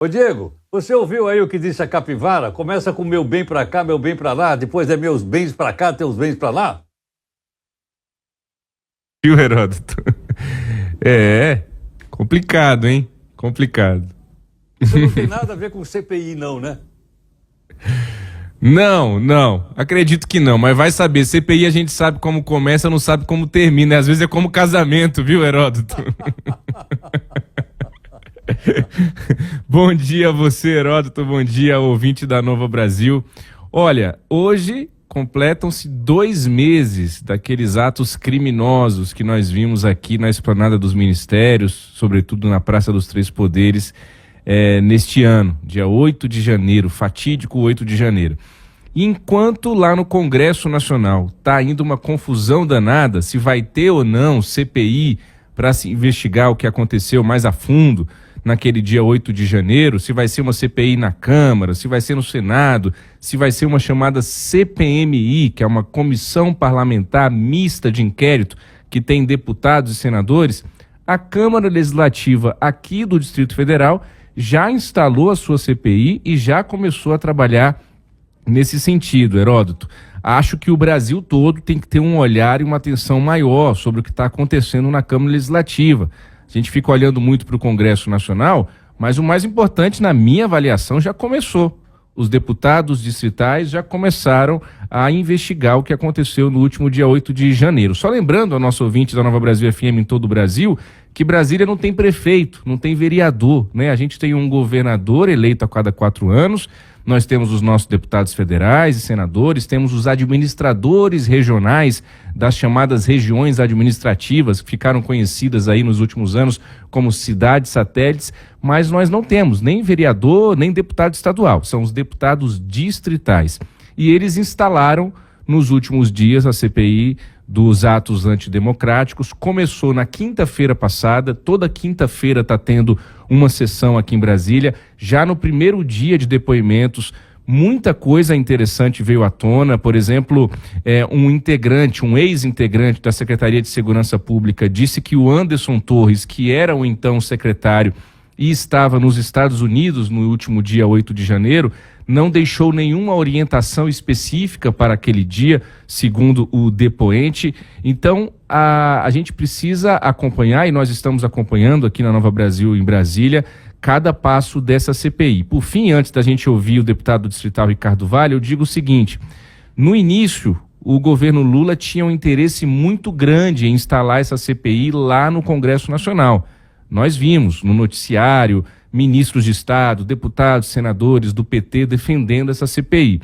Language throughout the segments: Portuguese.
Ô Diego, você ouviu aí o que disse a capivara? Começa com meu bem pra cá, meu bem pra lá, depois é meus bens pra cá, teus bens pra lá? Viu, Heródoto? É, complicado, hein? Complicado. Isso não tem nada a ver com CPI não, né? Não, acredito que não, mas vai saber, CPI a gente sabe como começa, não sabe como termina, às vezes é como casamento, viu, Heródoto? Bom dia a você, Heródoto, bom dia, ouvinte da Nova Brasil. Olha, hoje completam-se 2 meses daqueles atos criminosos que nós vimos aqui na Esplanada dos Ministérios, sobretudo na Praça dos Três Poderes, neste ano, dia 8 de janeiro, fatídico 8 de janeiro. E enquanto lá no Congresso Nacional está indo uma confusão danada, se vai ter ou não CPI para se investigar o que aconteceu mais a fundo naquele dia 8 de janeiro, se vai ser uma CPI na Câmara, se vai ser no Senado, se vai ser uma chamada CPMI, que é uma comissão parlamentar mista de inquérito que tem deputados e senadores, a Câmara Legislativa aqui do Distrito Federal já instalou a sua CPI e já começou a trabalhar nesse sentido, Heródoto. Acho que o Brasil todo tem que ter um olhar e uma atenção maior sobre o que está acontecendo na Câmara Legislativa. A gente fica olhando muito para o Congresso Nacional, mas o mais importante, na minha avaliação, já começou. Os deputados distritais já começaram a investigar o que aconteceu no último dia 8 de janeiro. Só lembrando ao nosso ouvinte da Nova Brasil FM em todo o Brasil, que Brasília não tem prefeito, não tem vereador, né? A gente tem um governador eleito a cada 4 anos, nós temos os nossos deputados federais e senadores, temos os administradores regionais das chamadas regiões administrativas, que ficaram conhecidas aí nos últimos anos como cidades satélites, mas nós não temos nem vereador, nem deputado estadual, são os deputados distritais. E eles instalaram nos últimos dias a CPI dos atos antidemocráticos. Começou na quinta-feira passada, toda quinta-feira está tendo uma sessão aqui em Brasília. Já no primeiro dia de depoimentos, muita coisa interessante veio à tona. Por exemplo, um ex-integrante da Secretaria de Segurança Pública disse que o Anderson Torres, que era o então secretário e estava nos Estados Unidos no último dia 8 de janeiro, não deixou nenhuma orientação específica para aquele dia, segundo o depoente. Então, a gente precisa acompanhar, e nós estamos acompanhando aqui na Nova Brasil, em Brasília, cada passo dessa CPI. Por fim, antes da gente ouvir o deputado distrital Ricardo Vale, eu digo o seguinte: no início, o governo Lula tinha um interesse muito grande em instalar essa CPI lá no Congresso Nacional. Nós vimos no noticiário ministros de Estado, deputados, senadores do PT defendendo essa CPI.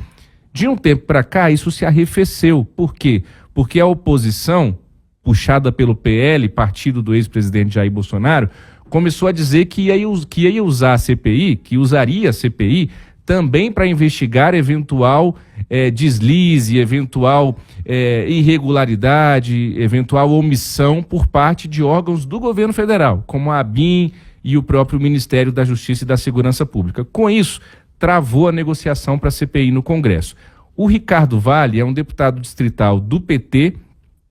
De um tempo para cá, isso se arrefeceu. Por quê? Porque a oposição, puxada pelo PL, partido do ex-presidente Jair Bolsonaro, começou a dizer que ia usar a CPI, que usaria a CPI também para investigar eventual deslize, eventual irregularidade, eventual omissão por parte de órgãos do governo federal, como a ABIN e o próprio Ministério da Justiça e da Segurança Pública. Com isso, travou a negociação para a CPI no Congresso. O Ricardo Vale é um deputado distrital do PT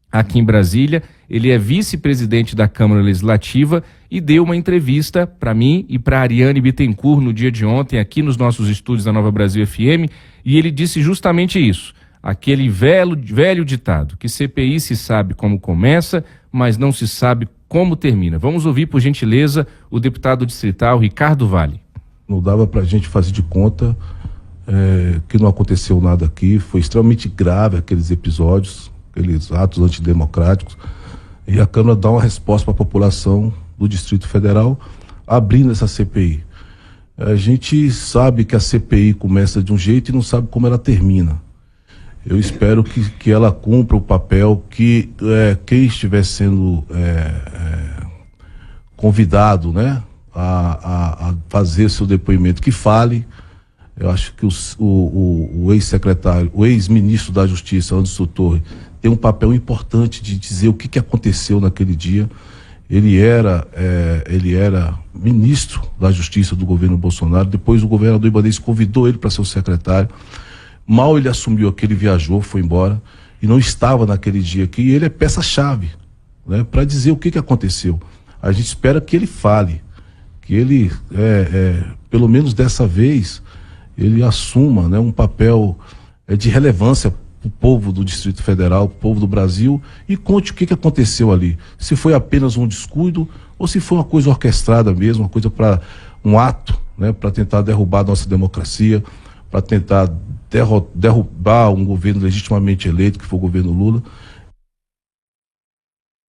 aqui em Brasília, ele é vice-presidente da Câmara Legislativa e deu uma entrevista para mim e para a Ariane Bittencourt no dia de ontem, aqui nos nossos estúdios da Nova Brasil FM, e ele disse justamente isso, aquele velho ditado, que CPI se sabe como começa, mas não se sabe como termina. Vamos ouvir, por gentileza, o deputado distrital Ricardo Vale. Não dava para a gente fazer de conta que não aconteceu nada aqui, foi extremamente grave aqueles episódios, aqueles atos antidemocráticos, e a Câmara dá uma resposta para a população do Distrito Federal, abrindo essa CPI. A gente sabe que a CPI começa de um jeito e não sabe como ela termina. Eu espero que ela cumpra o papel que quem estiver sendo convidado, né, a fazer seu depoimento, que fale. Eu acho que o ex-secretário, o ex-ministro da Justiça, Anderson Torres, tem um papel importante de dizer o que aconteceu naquele dia. Ele era ministro da Justiça do governo Bolsonaro, depois o governador Ibanez convidou ele para ser o secretário. Mal ele assumiu aqui, ele viajou, foi embora, e não estava naquele dia aqui, e ele é peça-chave, né, para dizer o que aconteceu. A gente espera que ele fale, que ele, pelo menos dessa vez, ele assuma, né, um papel de relevância para o povo do Distrito Federal, para o povo do Brasil, e conte o que aconteceu ali. Se foi apenas um descuido ou se foi uma coisa orquestrada mesmo, uma coisa para um ato, né, para tentar derrubar a nossa democracia, para tentar derrubar um governo legitimamente eleito, que foi o governo Lula.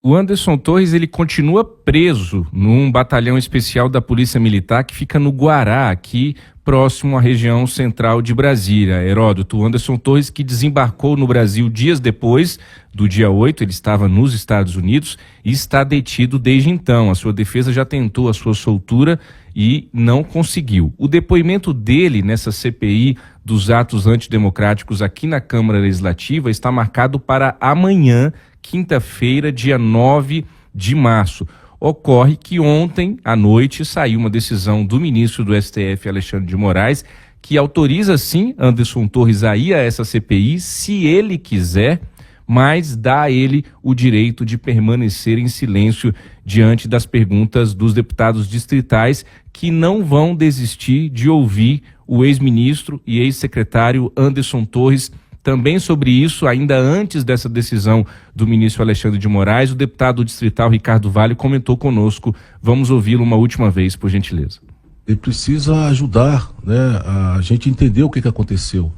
O Anderson Torres, ele continua preso num batalhão especial da Polícia Militar que fica no Guará, aqui próximo à região central de Brasília. Heródoto, o Anderson Torres, que desembarcou no Brasil dias depois do dia 8, ele estava nos Estados Unidos e está detido desde então. A sua defesa já tentou a sua soltura e não conseguiu. O depoimento dele nessa CPI dos atos antidemocráticos aqui na Câmara Legislativa está marcado para amanhã, quinta-feira, dia 9 de março. Ocorre que ontem à noite saiu uma decisão do ministro do STF, Alexandre de Moraes, que autoriza sim Anderson Torres a ir a essa CPI, se ele quiser, mas dá a ele o direito de permanecer em silêncio diante das perguntas dos deputados distritais, que não vão desistir de ouvir o ex-ministro e ex-secretário Anderson Torres. Também sobre isso, ainda antes dessa decisão do ministro Alexandre de Moraes, o deputado distrital Ricardo Vale comentou conosco. Vamos ouvi-lo uma última vez, por gentileza. Ele precisa ajudar, né, a gente entender o que aconteceu.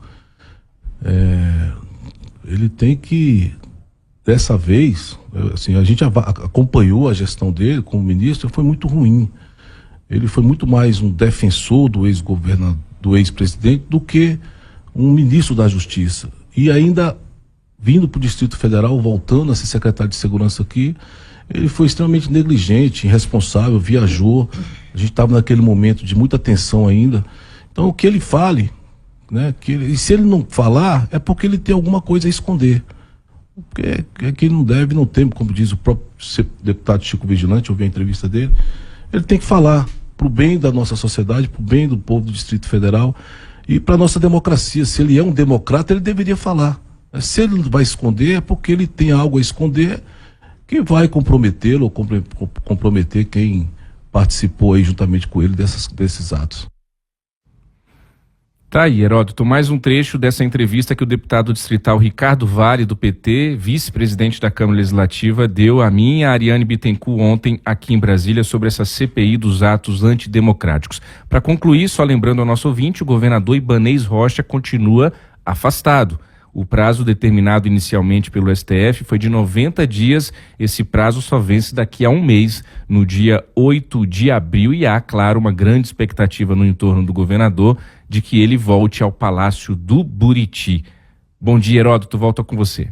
Ele tem que, dessa vez, assim, a gente acompanhou a gestão dele como ministro, foi muito ruim. Ele foi muito mais um defensor do ex-governador, do ex-presidente, do que um ministro da Justiça. E ainda vindo para o Distrito Federal, voltando a ser secretário de Segurança aqui, ele foi extremamente negligente, irresponsável, viajou. A gente estava naquele momento de muita tensão ainda. Então, o que ele fale, né, e se ele não falar, é porque ele tem alguma coisa a esconder. Porque quem não deve, não tem, como diz o próprio deputado Chico Vigilante, eu vi a entrevista dele, ele tem que falar para o bem da nossa sociedade, para o bem do povo do Distrito Federal e para a nossa democracia. Se ele é um democrata, ele deveria falar. Se ele não vai esconder, é porque ele tem algo a esconder que vai comprometê-lo ou comprometer quem participou aí juntamente com ele desses atos. Tá aí, Heródoto, mais um trecho dessa entrevista que o deputado distrital Ricardo Vale, do PT, vice-presidente da Câmara Legislativa, deu a mim e a Ariane Bittencourt ontem aqui em Brasília sobre essa CPI dos atos antidemocráticos. Para concluir, só lembrando ao nosso ouvinte, o governador Ibanez Rocha continua afastado. O prazo determinado inicialmente pelo STF foi de 90 dias, esse prazo só vence daqui a um mês, no dia 8 de abril, e há, claro, uma grande expectativa no entorno do governador de que ele volte ao Palácio do Buriti. Bom dia, Heródoto, volto com você.